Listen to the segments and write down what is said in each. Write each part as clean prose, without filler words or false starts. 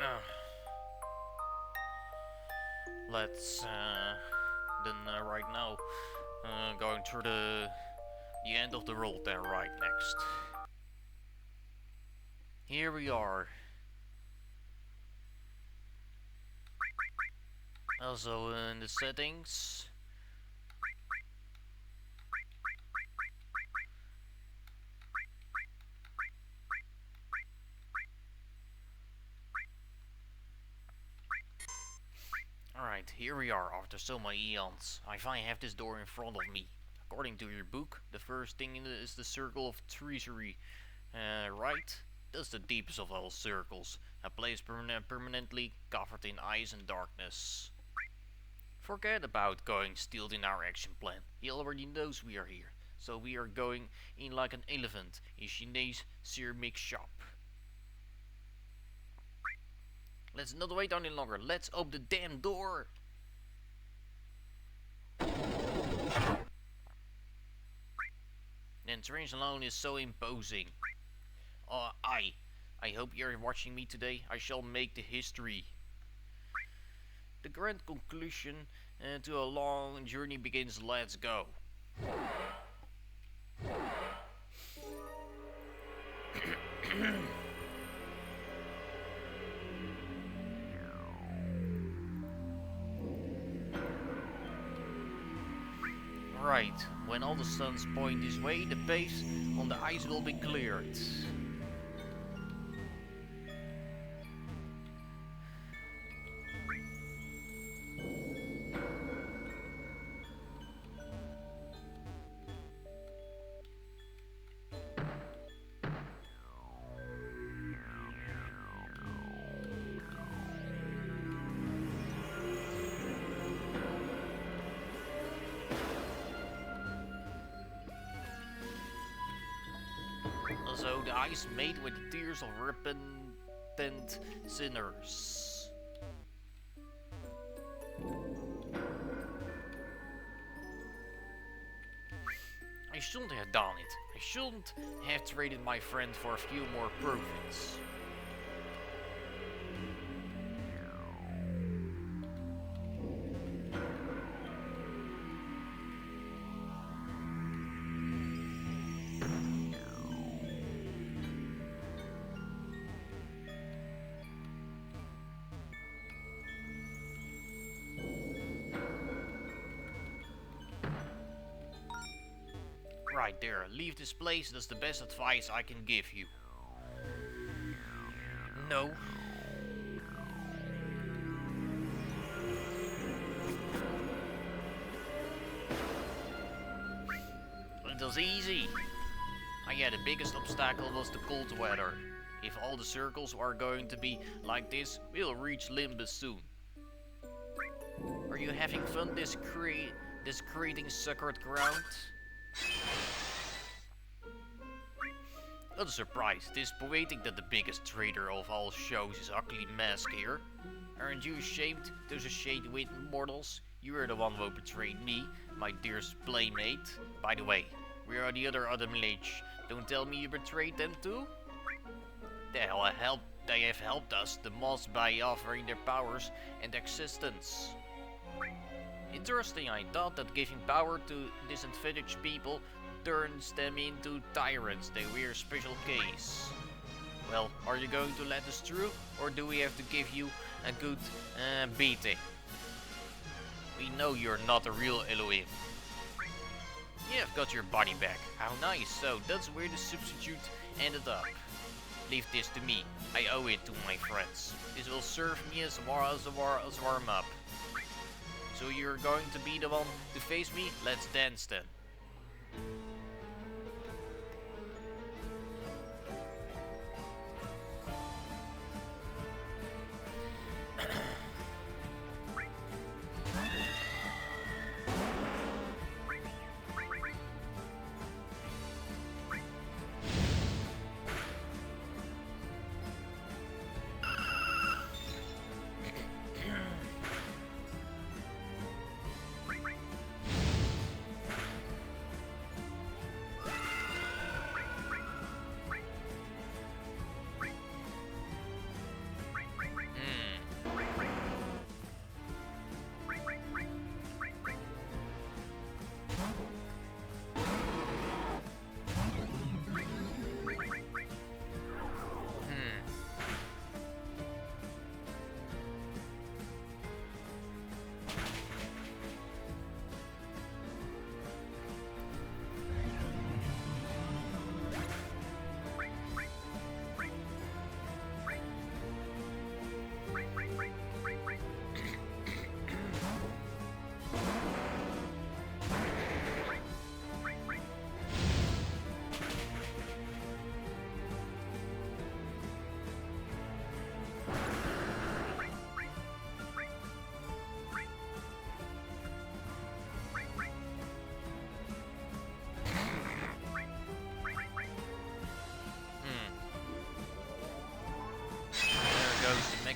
Uh, let's then right now going through the end of the road there right next. Here we are. Also in the settings. Alright, here we are after so many eons. I finally have this door in front of me. According to your book, the first thing is the circle of treasury. Right? That's the deepest of all circles. A place permanently covered in ice and darkness. Forget about going stealth in our action plan. He already knows we are here. So we are going in like an elephant in Chinese ceramic shop. Let's not wait any longer. Let's open the damn door. The entrance alone is so imposing. I hope you're watching me today. I shall make the history. The grand conclusion to a long journey begins. Let's go. Right, when all the suns point this way, the pace on the ice will be cleared. Also, the ice made with the tears of repentant sinners. I shouldn't have done it. I shouldn't have traded my friend for a few more profits. Right there, leave this place, that's the best advice I can give you. No. It was easy. Yeah, the biggest obstacle was the cold weather. If all the circles are going to be like this, we'll reach Limbus soon. Are you having fun desecrating sacred ground? What a surprise, it is poetic that the biggest traitor of all shows is ugly mask here. Aren't you ashamed to associate with mortals? You are the one who betrayed me, my dearest playmate. By the way, where are the other Mage? Don't tell me you betrayed them too? They have helped us, the moths, by offering their powers and existence. Interesting, I thought that giving power to disadvantaged people turns them into tyrants. They were a special case. Well, are you going to let us through, or do we have to give you a good beating? We know you're not a real Elohim. Yeah, I've got your body back. How nice. So that's where the substitute ended up. Leave this to me. I owe it to my friends. This will serve me as warm up. So you're going to be the one to face me? Let's dance then.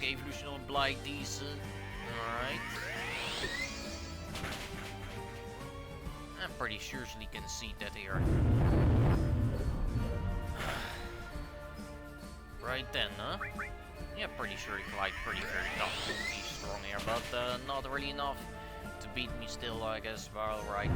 evolution of Blight decent. Alright. I'm pretty sure she can see that here. Right then, huh? Yeah, pretty sure it's like pretty very tough to be strong here, but not really enough to beat me still, I guess. Well, right.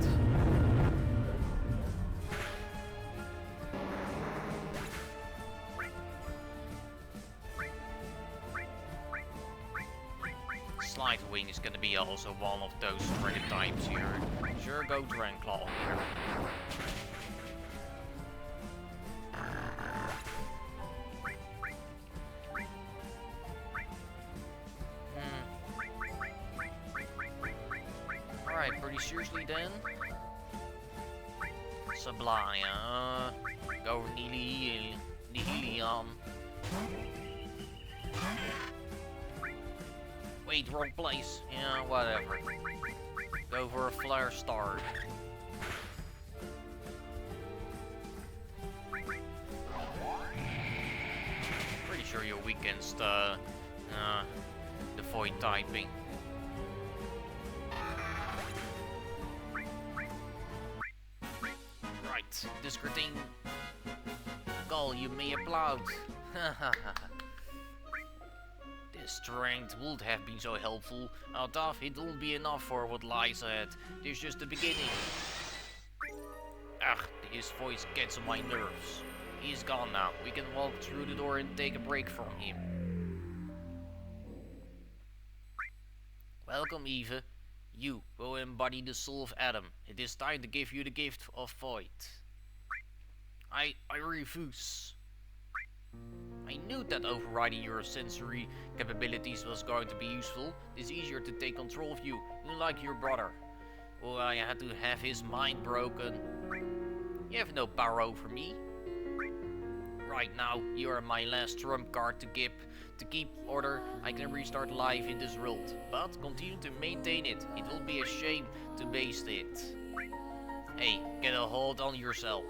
Slide Wing is gonna be also one of those dragon types here. Sure, go Dranclaw here. Alright, pretty seriously then. Sublime, go Nihilion. Wait, wrong place. Yeah, whatever. Go for a Flare Star. Pretty sure you're weak against the Void typing. Right, discarding goal, you may applaud. This strength would have been so helpful. Although it won't be enough for what lies ahead. This is just the beginning. Ugh, his voice gets on my nerves. He's gone now. We can walk through the door and take a break from him. Welcome, Eve. You will embody the soul of Adam. It is time to give you the gift of Void. I refuse. I knew that overriding your sensory capabilities was going to be useful. It's easier to take control of you, unlike your brother. Oh, I had to have his mind broken. You have no power over me. Right now, you are my last trump card to keep. To keep order, I can restart life in this world, but continue to maintain it. It will be a shame to waste it. Hey, get a hold on yourself.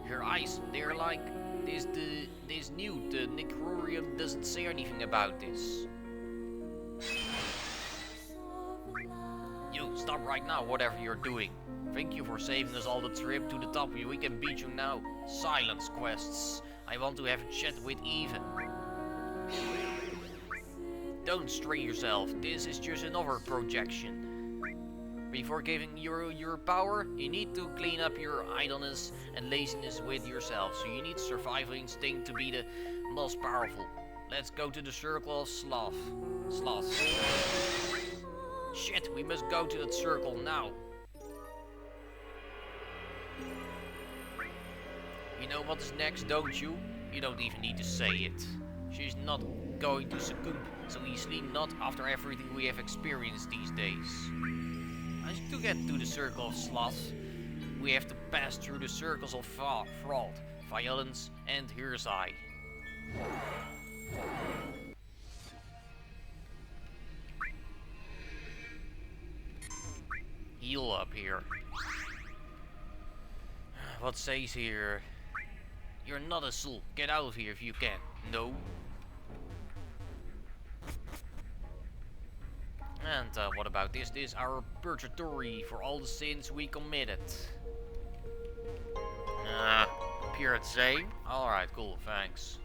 Your eyes, they're like this new. The Necrorium doesn't say anything about this. You, stop right now, whatever you're doing. Thank you for saving us all the trip to the top. We can beat you now. Silence quests. I want to have a chat with Eve. Don't strain yourself. This is just another projection. Before giving your power, you need to clean up your idleness and laziness with yourself. So you need survival instinct to be the most powerful. Let's go to the circle of sloth. Shit, we must go to that circle now. You know what is next, don't you? You don't even need to say it. She's not going to succumb so easily, not after everything we have experienced these days. To get to the circle of sloth, we have to pass through the circles of fraud, violence, and heresy. Heal up here. What says here? You're not a soul. Get out of here if you can. No. And what about this? This is our purgatory for all the sins we committed. Pure same? Alright, cool, thanks.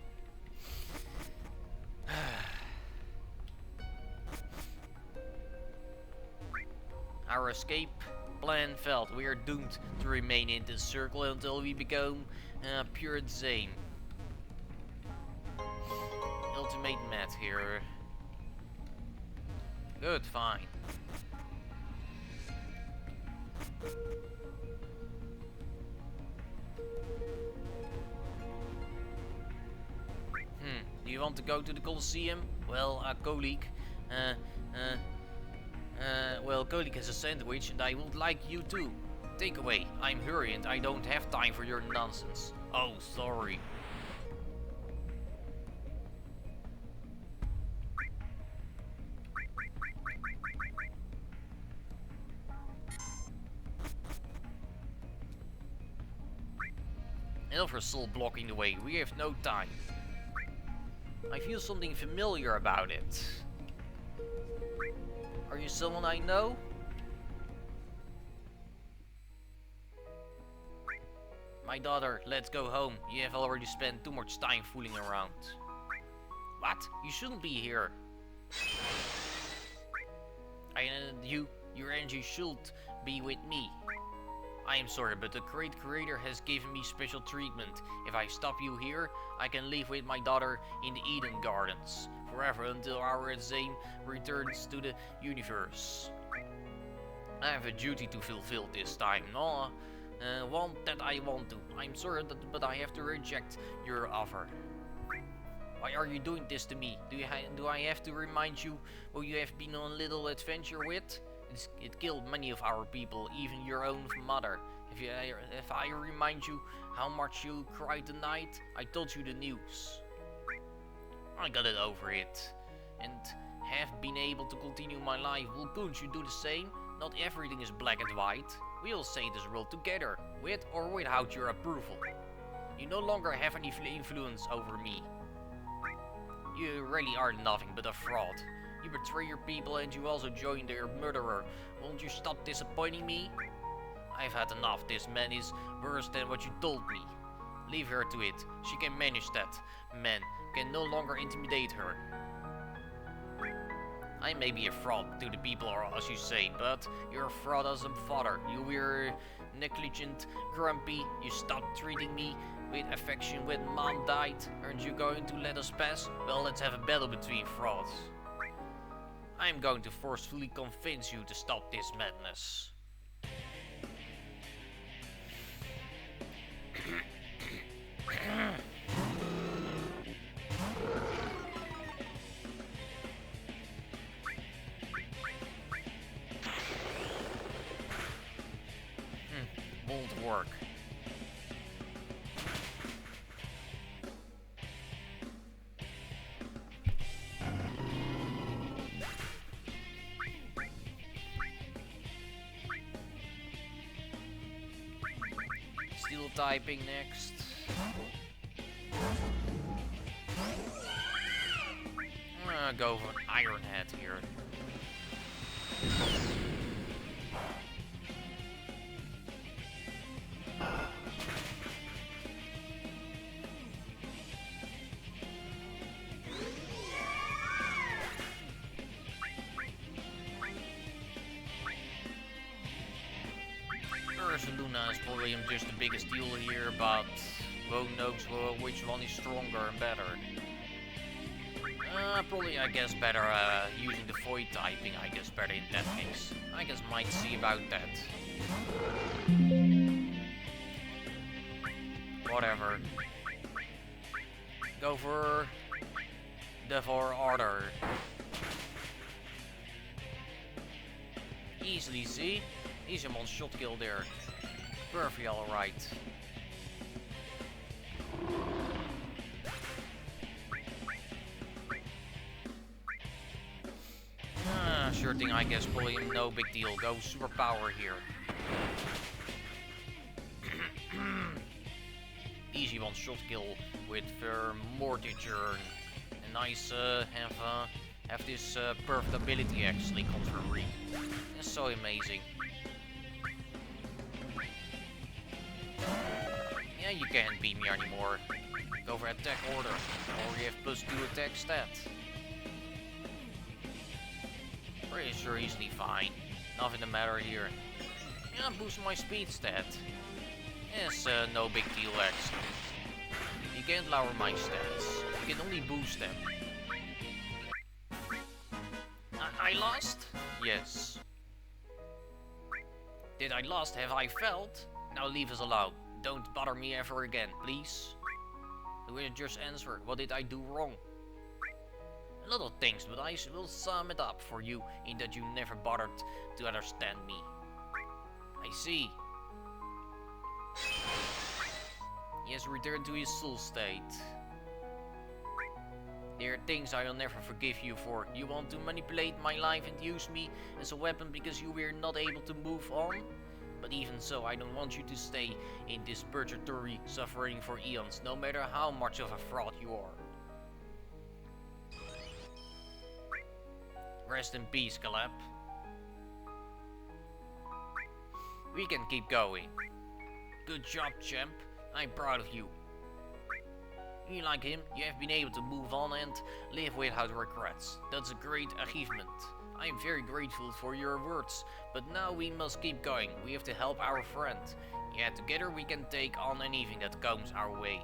Our escape plan failed. We are doomed to remain in this circle until we become pure Zane. Ultimate mat here. Good, fine. Do you want to go to the Colosseum? Well, Kolik. Well, Kolik has a sandwich and I would like you too. Take away. I'm hurried and I don't have time for your nonsense. Oh, sorry. Another soul blocking the way. We have no time. I feel something familiar about it. Are you someone I know? My daughter, let's go home. You have already spent too much time fooling around. What? You shouldn't be here. Your energy should be with me. I am sorry, but the great creator has given me special treatment. If I stop you here, I can live with my daughter in the Eden Gardens forever until our Zane returns to the universe. I have a duty to fulfill this time, no? One that I want to. I'm sorry, but I have to reject your offer. Why are you doing this to me? Do I have to remind you who you have been on a little adventure with? It killed many of our people, even your own mother. If I remind you how much you cried tonight, I told you the news. I got it over it, and have been able to continue my life. Won't you do the same? Not everything is black and white. We'll say this world together, with or without your approval. You no longer have any influence over me. You really are nothing but a fraud. You betray your people and you also join their murderer. Won't you stop disappointing me? I've had enough. This man is worse than what you told me. Leave her to it. She can manage that. Man can no longer intimidate her. I may be a fraud to the people, or as you say, but you're a fraud as a father. You were negligent, grumpy. You stopped treating me with affection when Mom died. Aren't you going to let us pass? Well, let's have a battle between frauds. I'm going to forcefully convince you to stop this madness. Won't work. Steel typing next. I'm gonna go for an Iron Head here. Luna is probably just the biggest deal here, but who knows which one is stronger and better. Probably, I guess, better using the void typing, I guess, better in that case. I guess might see about that. Whatever. Go for Devour Order. Easily, see? Easy one shot kill there. Perfectly alright. Sure thing, I guess, probably no big deal. Go superpower here. Easy one shot kill with Mortiger. And nice have this perfect ability actually contra Reek. It's so amazing. Yeah, you can't beat me anymore. Go for attack order, or you have +2 attack stat. Pretty sure easily fine. Nothing to matter here. Yeah, boost my speed stat. It's no big deal actually. You can't lower my stats. You can only boost them. I lost? Yes. Did I lost? Have I failed? Now leave us alone. Don't bother me ever again, please. Just answer. What did I do wrong? A lot of things, but I will sum it up for you in that you never bothered to understand me. I see. He has returned to his soul state. There are things I will never forgive you for. You want to manipulate my life and use me as a weapon because you were not able to move on? But even so, I don't want you to stay in this purgatory suffering for eons, no matter how much of a fraud you are. Rest in peace, Caleb. We can keep going. Good job, champ. I'm proud of you. You like him, you have been able to move on and live without regrets. That's a great achievement. I am very grateful for your words, but now we must keep going. We have to help our friend. Yeah, together we can take on anything that comes our way.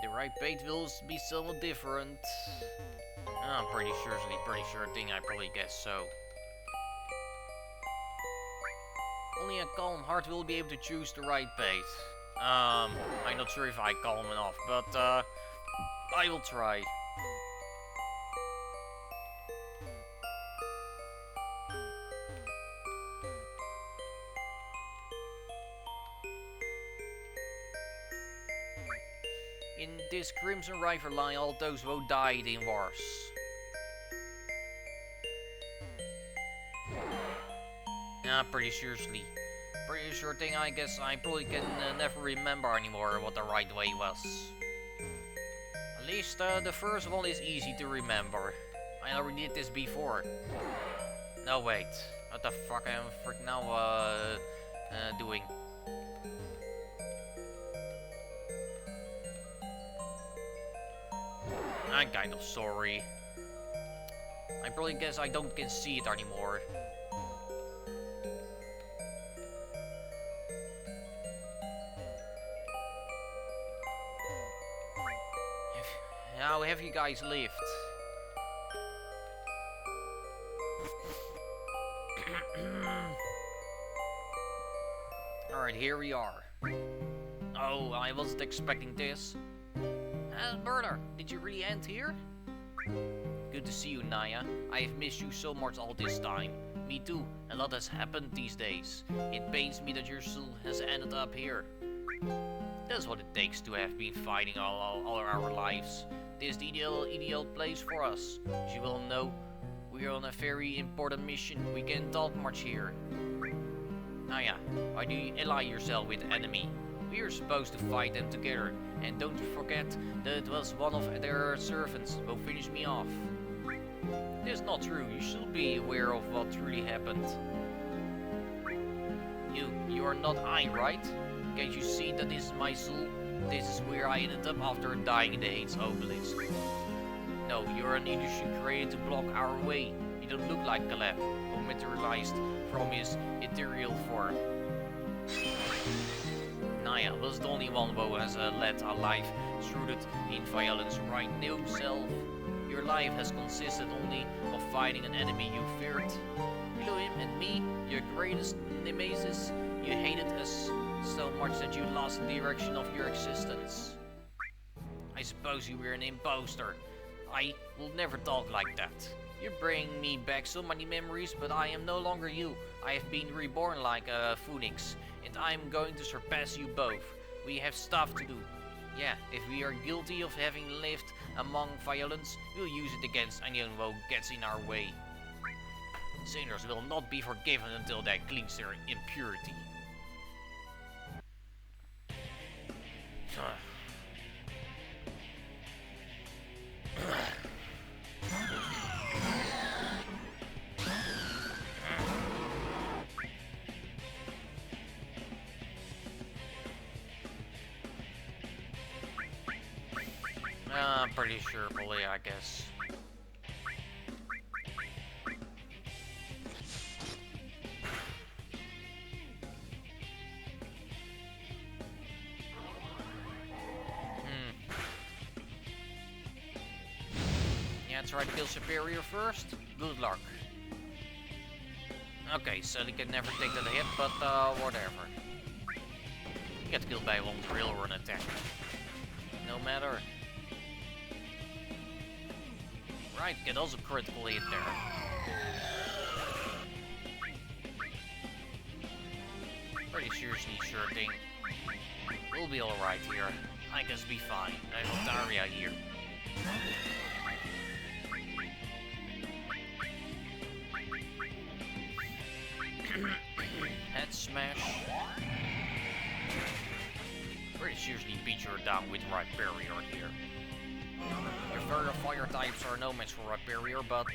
The right bait will be somewhat different. I'm pretty sure thing, I probably guess so. Only a calm heart will be able to choose the right bait. I'm not sure if I calm enough, but I will try. In this crimson river lie all those who died in wars. Pretty sure thing, I guess I probably can never remember anymore what the right way was. At least the first one is easy to remember. I already did this before. No wait, what the fuck am I now doing? I'm kind of sorry. I probably guess I don't can see it anymore. How have you guys lived? Alright, here we are. Oh, I wasn't expecting this. Murder, did you really end here? Good to see you, Naya. I have missed you so much all this time. Me too, a lot has happened these days. It pains me that your soul has ended up here. That's what it takes to have been fighting all our lives. This is the ideal place for us. As you well know, we are on a very important mission. We can't talk much here. Naya, why do you ally yourself with the enemy? We are supposed to fight them together. And don't forget that it was one of their servants who finished me off. This is not true. You should be aware of what truly happened. You are not I, right? Can't you see that this is my soul? This is where I ended up after dying in the Hades obelisk. No, you're an illusion created to block our way. You don't look like Caleb, who materialized from his ethereal form. Naya was the only one who has led a life rooted in violence right now self. Your life has consisted only of fighting an enemy you feared. Below him and me, your greatest nemesis, you hated us so much that you lost the direction of your existence. I suppose you were an imposter. I will never talk like that. You bring me back so many memories, but I am no longer you. I have been reborn like a phoenix, and I am going to surpass you both. We have stuff to do. Yeah, if we are guilty of having lived among violence, we'll use it against anyone who gets in our way. Sinners will not be forgiven until they cleanse their impurity. I'm pretty sure, bully, I guess. Yeah, try to kill Superior first. Good luck. Okay, so he can never take that hit, but whatever. Get killed by one drill run attack. No matter. Right, get also critical hit there. Pretty seriously sure thing. We'll be alright here. I guess be fine. I have Daria here. Head smash. Pretty seriously beat you down with Rhyperior here. Your further fire types are no match for Rhyperior, but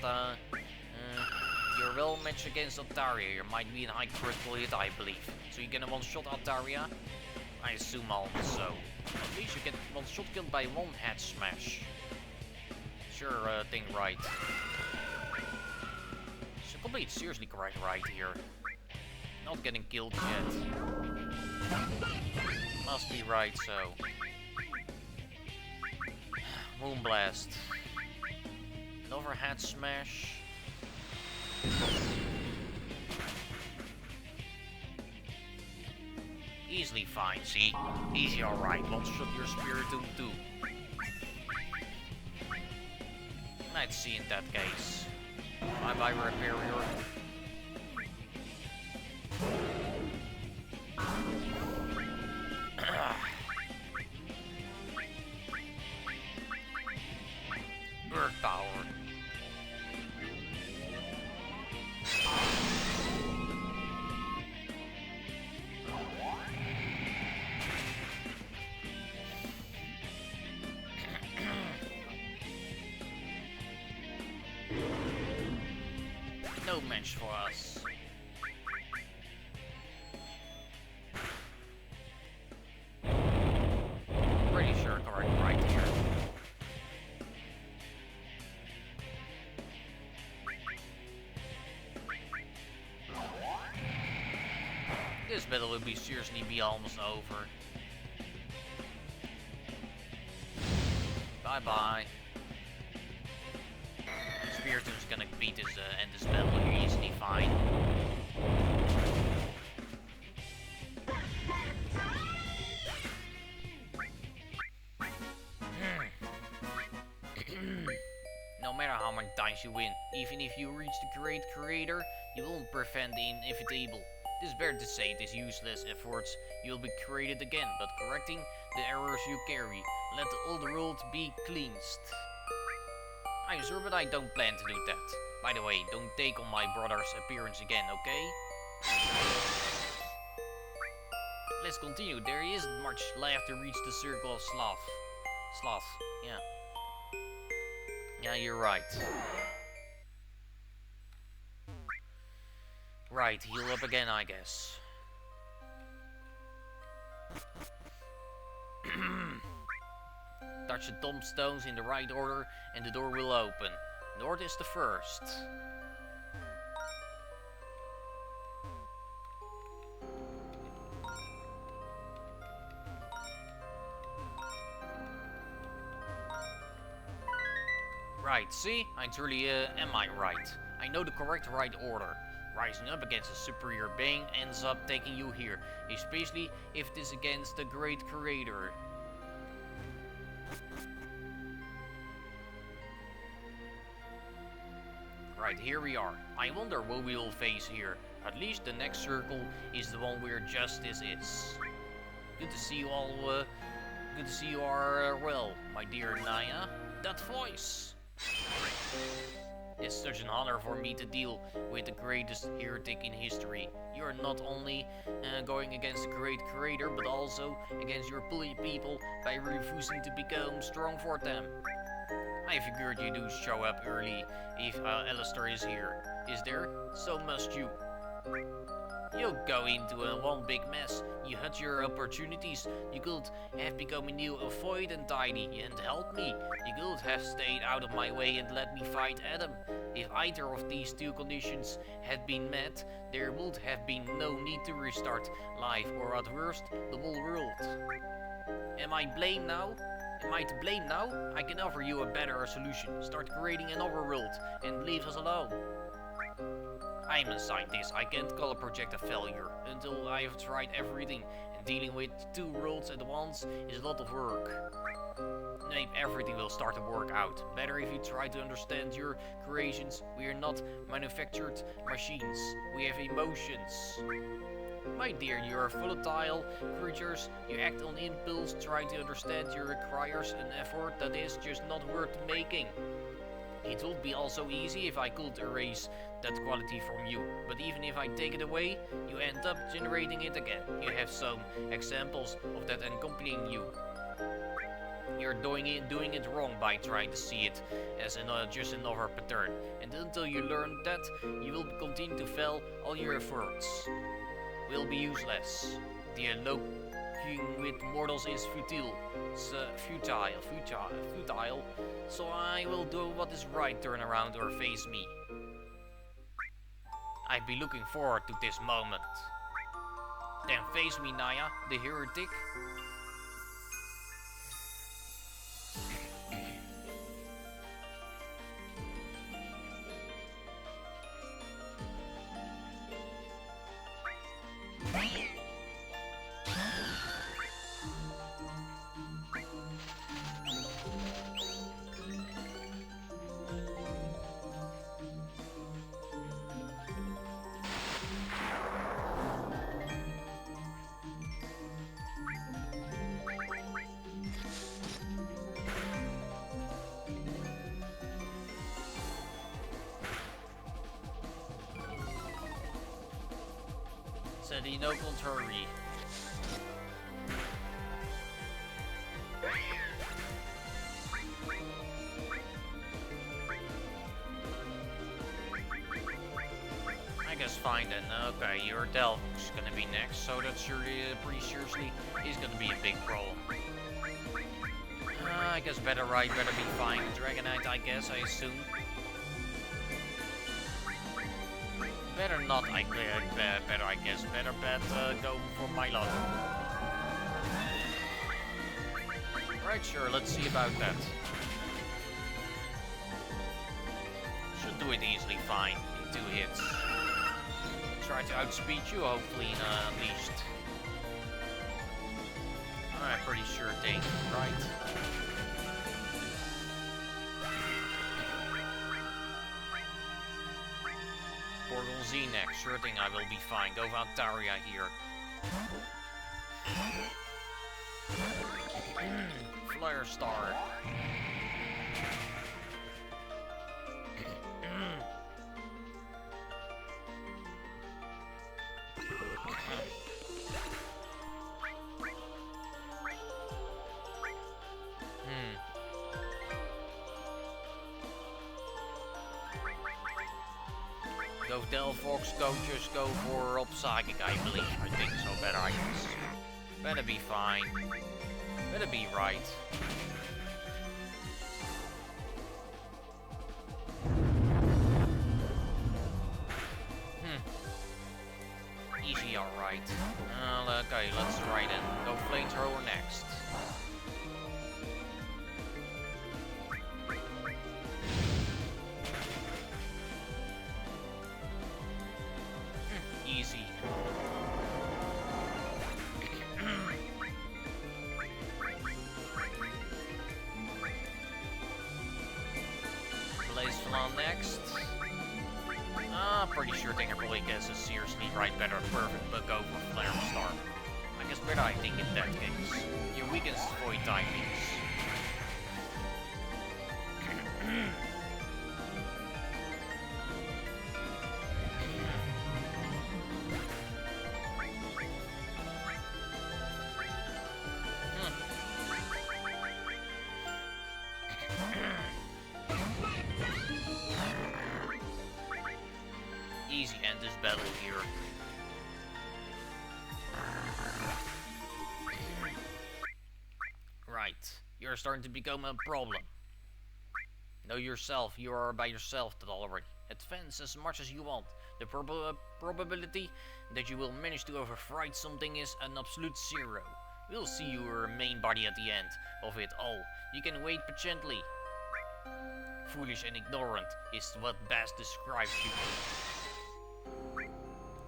you're well matched against Altaria. You might be in high critical hit, I believe. So you're gonna one-shot Altaria? I assume also. At least you get one-shot killed by one head smash. Sure thing right. So complete seriously correct right here. Not getting killed yet. Must be right, so. Moonblast. Another head smash. Easily fine, see? Easy alright. One shot your Spiritomb too. Let's see in that case. Bye bye Rhyperior. Earth Power. No match for us. Pretty sure correct right here. This battle will be seriously almost over. Bye bye. Spiritomb's gonna beat this end this battle here easily fine. No matter how many times you win, even if you reach the Great Creator, you won't prevent the inevitable. It is better to say it is useless efforts. You'll be created again, but correcting the errors you carry. Let the old world be cleansed. I'm sure, but I don't plan to do that. By the way, don't take on my brother's appearance again, okay? Let's continue. There isn't much left to reach the circle of Sloth. Sloth, yeah. Yeah, you're right. Right, heal up again, I guess. Touch the tombstones in the right order and the door will open. North is the first. Right, see? I truly am I right. I know the correct right order. Rising up against a superior being ends up taking you here, especially if it is against the Great Creator. Right, here we are. I wonder what we will face here. At least the next circle is the one where justice is. Good to see you all, good to see you are well, my dear Naya. That voice! It's such an honor for me to deal with the greatest heretic in history. You are not only going against the Great Creator, but also against your bully people by refusing to become strong for them. I figured you do show up early if Alistair is here. Is there? So must you. You'll go into one big mess. You had your opportunities. You could have become a new Void and Tidy and helped me. You could have stayed out of my way and let me fight Adam. If either of these two conditions had been met, there would have been no need to restart life or at worst, the whole world. Am I blamed now? Am I to blame now? I can offer you a better solution. Start creating another world and leave us alone. I'm a scientist. I can't call a project a failure until I have tried everything. And dealing with two worlds at once is a lot of work. Maybe everything will start to work out. Better if you try to understand your creations. We are not manufactured machines. We have emotions. My dear, you are volatile creatures. You act on impulse. Trying to understand you requires an effort that is just not worth making. It would be also easy if I could erase that quality from you, but even if I take it away, you end up generating it again. You have some examples of that accompanying you. You're doing it wrong by trying to see it as just another pattern, and until you learn that, you will continue to fail. All your efforts will be useless. The eloquing with mortals is futile. It's futile. So I will do what is right, turn around or face me. I'd be looking forward to this moment. Then face me, Naya, the heretic. Said the no contrary. I guess fine then. Okay, your Delph's gonna be next, so that's pretty seriously is gonna be a big problem. I guess better be fine. Dragonite, I guess, I assume. Better not, I guess. Better bet go for Milo. Right, sure, let's see about that. Should do it easily fine in 2 hits. Try to outspeed you, hopefully, in Unleashed. Alright, pretty sure thing, right? Portal Z next, sure thing, I will be fine. Go Valtaria here. Flare Star. Go Delphox, just go for Psychic, I believe. I think so, better, I guess. Better be fine. Better be right. Easy, alright. Okay, let's try then. Go Flamethrower next. Easy. Blaze Flan next. Pretty sure Dinger probably guesses seriously right better perfect, but go for Flare Star. I guess better I think in that case. Your weakest void timings. Easy end this battle here. Right, you're starting to become a problem. Know yourself, you are by yourself already. Advance as much as you want. The probability that you will manage to override something is an absolute 0. We'll see your main body at the end of it all. You can wait patiently. Foolish and ignorant is what best describes you.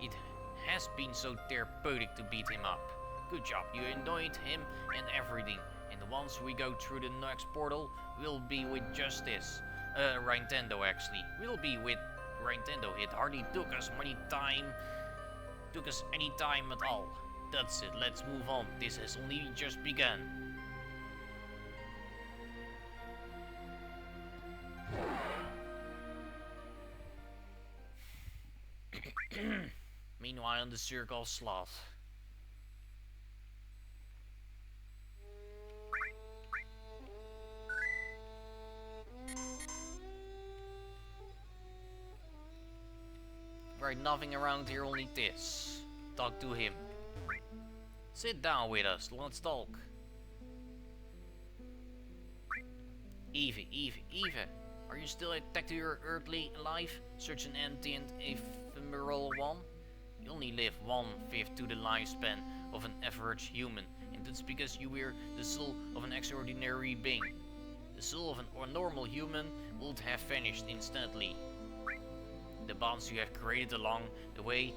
It has been so therapeutic to beat him up. Good job, you annoyed him and everything. And once we go through the next portal, we'll be with Justice. Nintendo actually. We'll be with Nintendo. It hardly took us any time at all. That's it, let's move on. This has only just begun. Meanwhile in the Circle of Sloth. Right, nothing around here, only this. Talk to him. Sit down with us, let's talk. Eve, are you still attached to your earthly life? Such an empty and ephemeral one? You only live 1/5 to the lifespan of an average human, and that's because you were the soul of an extraordinary being. The soul of a normal human would have vanished instantly. The bonds you have created along the way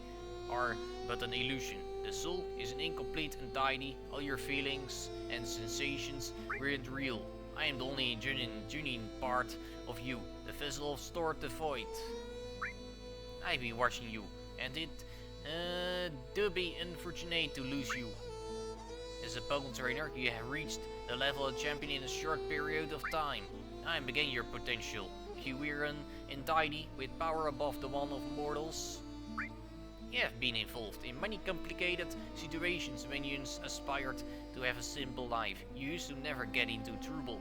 are but an illusion. The soul is an incomplete entity. All your feelings and sensations weren't real. I am the only genuine part of you, the vessel of stored the void. I've been watching you, and it do be unfortunate to lose you. As a Pokemon trainer, you have reached the level of champion in a short period of time. I am beginning your potential. If you were an entity with power above the one of mortals, you have been involved in many complicated situations when you aspired to have a simple life. You used to never get into trouble.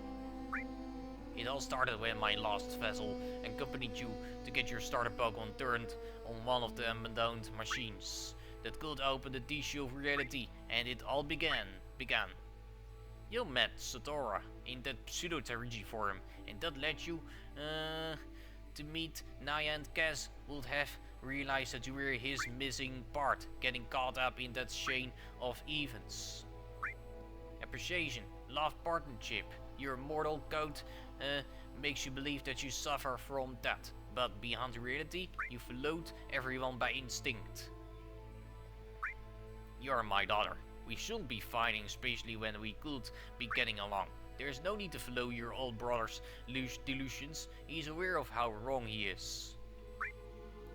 It all started when my last vessel accompanied you to get your starter Pokemon turned on one of the abandoned machines that could open the tissue of reality, and it all began. You met Satora in that pseudo-Terigi form, and that led you to meet Naya, and Kaz would have realized that you were his missing part, getting caught up in that chain of events. Appreciation, love, partnership. Your mortal code makes you believe that you suffer from that, but beyond reality, you followed everyone by instinct. You're my daughter. We shouldn't be fighting, especially when we could be getting along. There is no need to follow your old brother's delusions. He's aware of how wrong he is.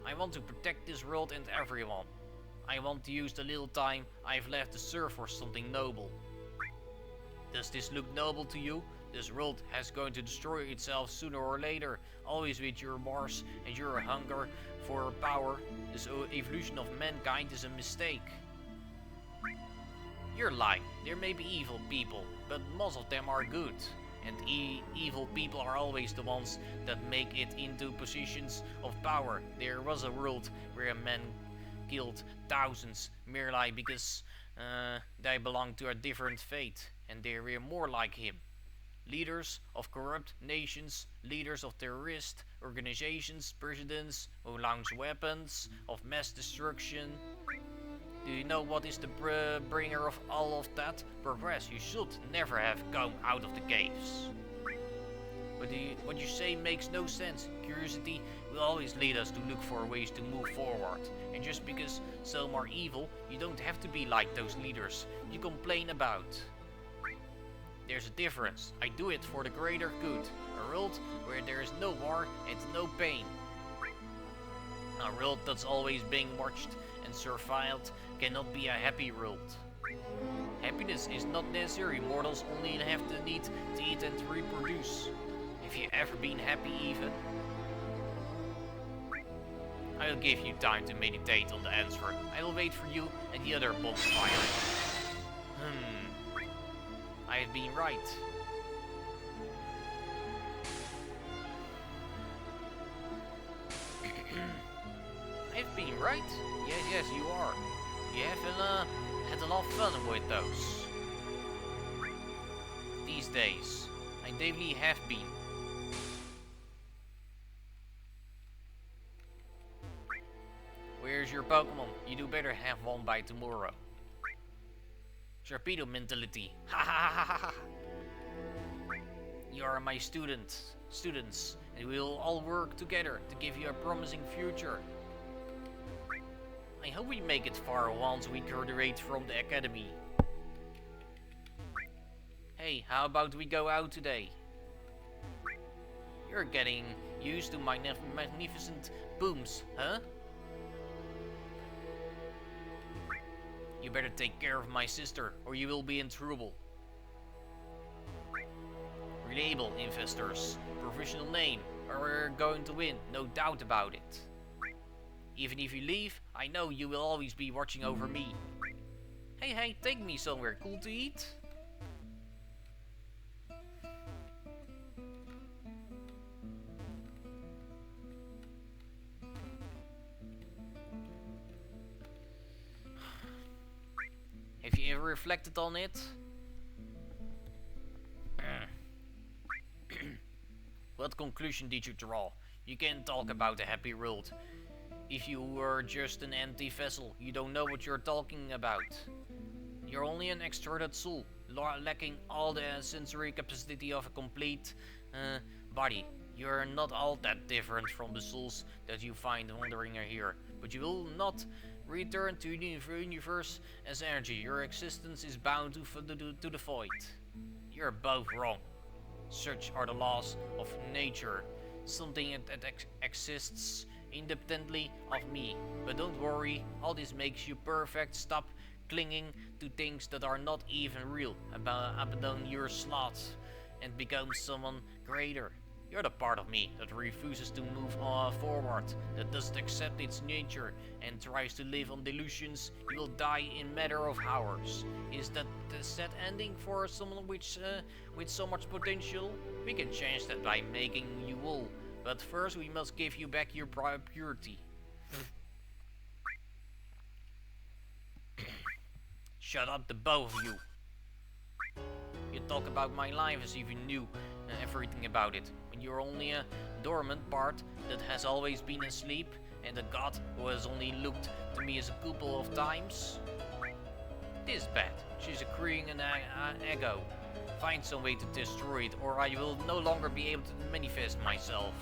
I want to protect this world and everyone. I want to use the little time I've left to serve for something noble. Does this look noble to you? This world has going to destroy itself sooner or later, always with your Mars and your hunger for power. This evolution of mankind is a mistake. You're lying. There may be evil people, but most of them are good. And evil people are always the ones that make it into positions of power. There was a world where a man killed thousands merely because they belonged to a different fate, and they were more like him. Leaders of corrupt nations, leaders of terrorist organizations, presidents who launch weapons of mass destruction. Do you know what is the bringer of all of that? Progress. You should never have come out of the caves. But what you say makes no sense. Curiosity will always lead us to look for ways to move forward. And just because some are evil, you don't have to be like those leaders you complain about. There's a difference. I do it for the greater good. A world where there is no war and no pain. A world that's always being watched and surveilled cannot be a happy world. Happiness is not necessary. Mortals only have the need to eat and reproduce. Have you ever been happy even? I'll give you time to meditate on the answer. I will wait for you at the other bonfire. I have been right. I've been right? Yes, you are. You have had a lot of fun with those. These days, I definitely have been. Where's your Pokemon? You do better have one by tomorrow. Sharpedo mentality. Ha ha ha ha ha. You are my students, and we will all work together to give you a promising future. I hope we make it far once we graduate from the academy. Hey, how about we go out today? You're getting used to my magnificent booms, huh? You better take care of my sister, or you will be in trouble. Reliable investors, professional name, or we're going to win, no doubt about it. Even if you leave, I know you will always be watching over me. Hey, take me somewhere cool to eat. Have you ever reflected on it? What conclusion did you draw? You can't talk about a happy world. If you were just an empty vessel, you don't know what you're talking about. You're only an extroverted soul, lacking all the sensory capacity of a complete body. You're not all that different from the souls that you find wandering here, but you will not return to the universe as energy. Your existence is bound to the void. You're both wrong. Such are the laws of nature. Something that exists independently of me. But don't worry, all this makes you perfect. Stop clinging to things that are not even real. Abandon your sloth and become someone greater. You're the part of me that refuses to move forward, that doesn't accept its nature and tries to live on delusions. You will die in matter of hours. Is that the sad ending for someone with so much potential? We can change that by making you whole, but first we must give you back your purity. Shut up, the both of you. You talk about my life as if you knew everything about it, when you're only a dormant part that has always been asleep, and a god who has only looked to me as a couple of times. This bad. She's accruing an ego. Find some way to destroy it, or I will no longer be able to manifest myself.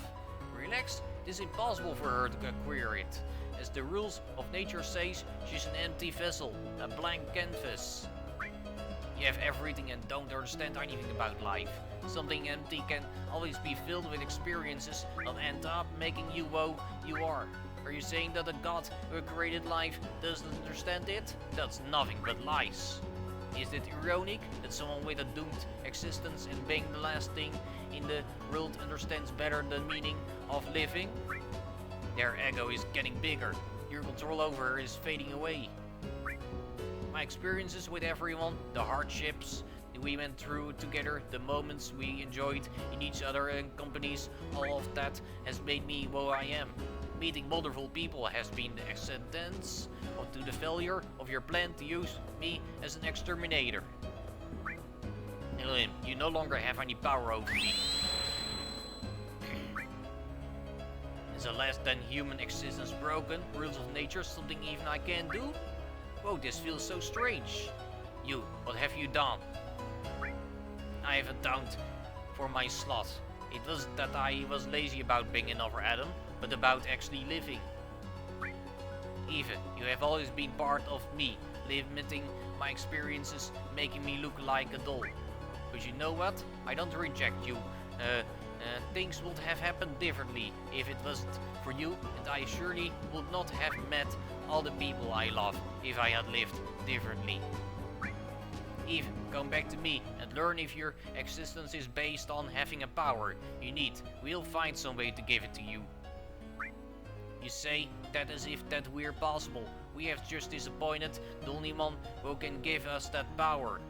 Relax, it is impossible for her to acquire it. As the rules of nature says, she's an empty vessel, a blank canvas. You have everything and don't understand anything about life. Something empty can always be filled with experiences that end up making you who you are. Are you saying that a god who created life doesn't understand it? That's nothing but lies. Is it ironic that someone with a doomed existence and being the last thing in the world understands better the meaning of living? Their ego is getting bigger. Your control over her is fading away. My experiences with everyone, the hardships that we went through together, the moments we enjoyed in each other and companies, all of that has made me who I am. Meeting wonderful people has been the acceptance to the failure of your plan to use me as an exterminator. Elohim, you no longer have any power over me. Is a less than human existence broken? Rules of nature, something even I can't do? Whoa, this feels so strange. You, what have you done? I have atoned for my sloth. It wasn't that I was lazy about being another Adam, but about actually living. Eve, you have always been part of me, limiting my experiences, making me look like a doll. But you know what? I don't reject you. Things would have happened differently if it wasn't for you, and I surely would not have met all the people I love if I had lived differently. Eve, come back to me and learn if your existence is based on having a power you need. We'll find some way to give it to you. You say that as if that we're possible. We have just disappointed the only one who can give us that power.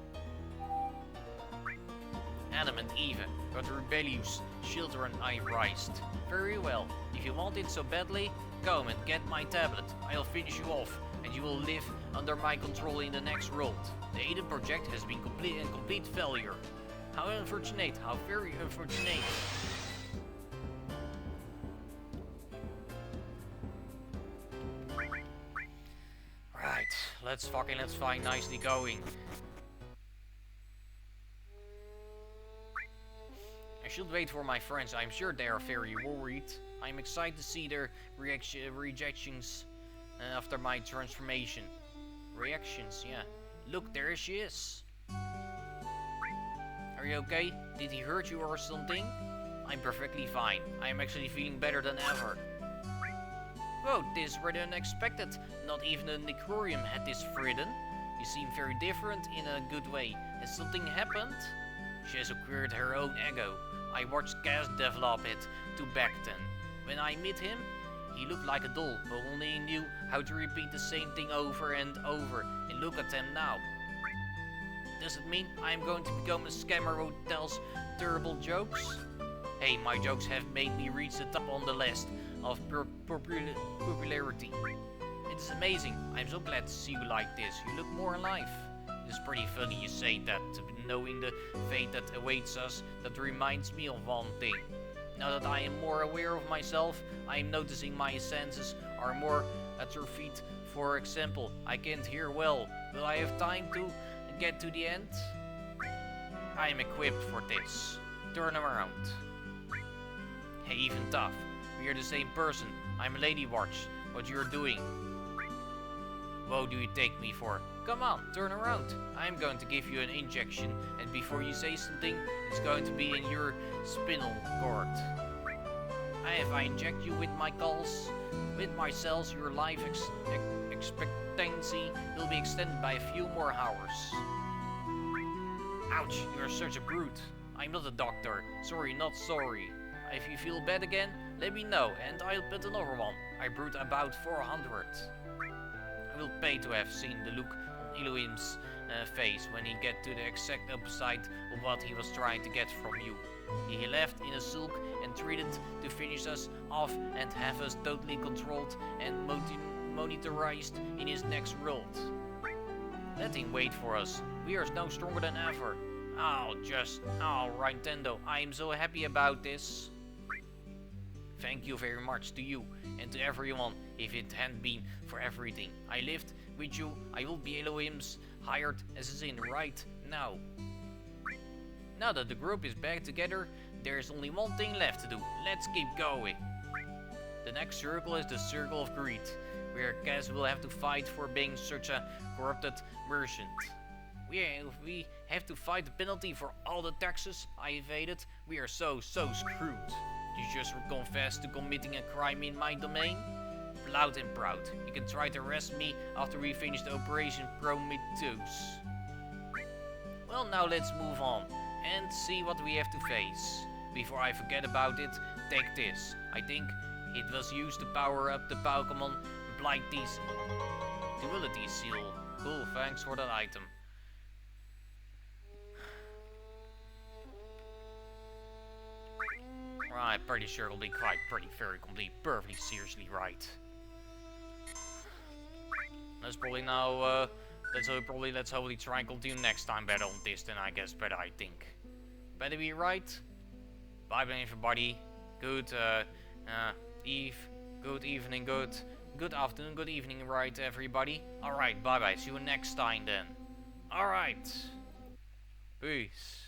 Adam and Eve, but rebellious children I've raised. Very well, if you want it so badly, come and get my tablet. I'll finish you off, and you will live under my control in the next world. The Eden project has been complete failure. How unfortunate, how very unfortunate. Right, let's find nicely going. I should wait for my friends. I'm sure they are very worried. I'm excited to see their rejections after my transformation. Reactions, yeah. Look, there she is. Are you okay? Did he hurt you or something? I'm perfectly fine. I am actually feeling better than ever. Whoa, this is rather unexpected. Not even the Necrorium had this freedom. You seem very different in a good way. Has something happened? She has acquired her own ego. I watched Cass develop it to back then. When I met him, He looked like a doll, but only he knew how to repeat the same thing over and over. And look at them now. Does it mean I am going to become a scammer who tells terrible jokes? Hey, my jokes have made me reach the top on the list of popularity. It is amazing. I'm so glad to see you like this. You look more alive. It is pretty funny you say that, knowing the fate that awaits us. That reminds me of one thing. Now that I am more aware of myself, I am noticing my senses are more atrophied. For example, I can't hear well. Will I have time to get to the end? I am equipped for this. Turn around. Hey, even tough. We are the same person. I'm a Lady Watch. What you're doing? What do you take me for? Come on, turn around. I'm going to give you an injection, and before you say something, it's going to be in your spinal cord. If I inject you with my cells, your life expectancy will be extended by a few more hours. Ouch, you're such a brute. I'm not a doctor. Sorry, not sorry. If you feel bad again, let me know, and I'll put another one. I brewed about 400. I will pay to have seen the look on Elohim's face when he get to the exact opposite of what he was trying to get from you. He left in a sulk and treated to finish us off and have us totally controlled and monitorized in his next world. Let him wait for us. We are now stronger than ever. Oh, Nintendo, I am so happy about this. Thank you very much to you and to everyone. If it hadn't been for everything I lived with you, I will be Elohim's hired assassin right now. Now that the group is back together, there is only one thing left to do. Let's keep going. The next circle is the Circle of Greed, where Cass will have to fight for being such a corrupted merchant. We have to fight the penalty for all the taxes I evaded. We are so screwed. You just confessed to committing a crime in my domain? Loud and proud. You can try to arrest me after we finish the Operation Prometheus. Well, now let's move on and see what we have to face. Before I forget about it, take this. I think it was used to power up the Pokemon Blighty's Duality Seal. Cool, thanks for that item. I'm pretty sure it'll be quite very complete, perfectly seriously right. Let's probably now, let's hopefully try and continue next time better on this than I guess better, I think. Better be right. Bye bye everybody. Good evening, good afternoon, good evening, right everybody. Alright, bye bye, see you next time then. Alright. Peace.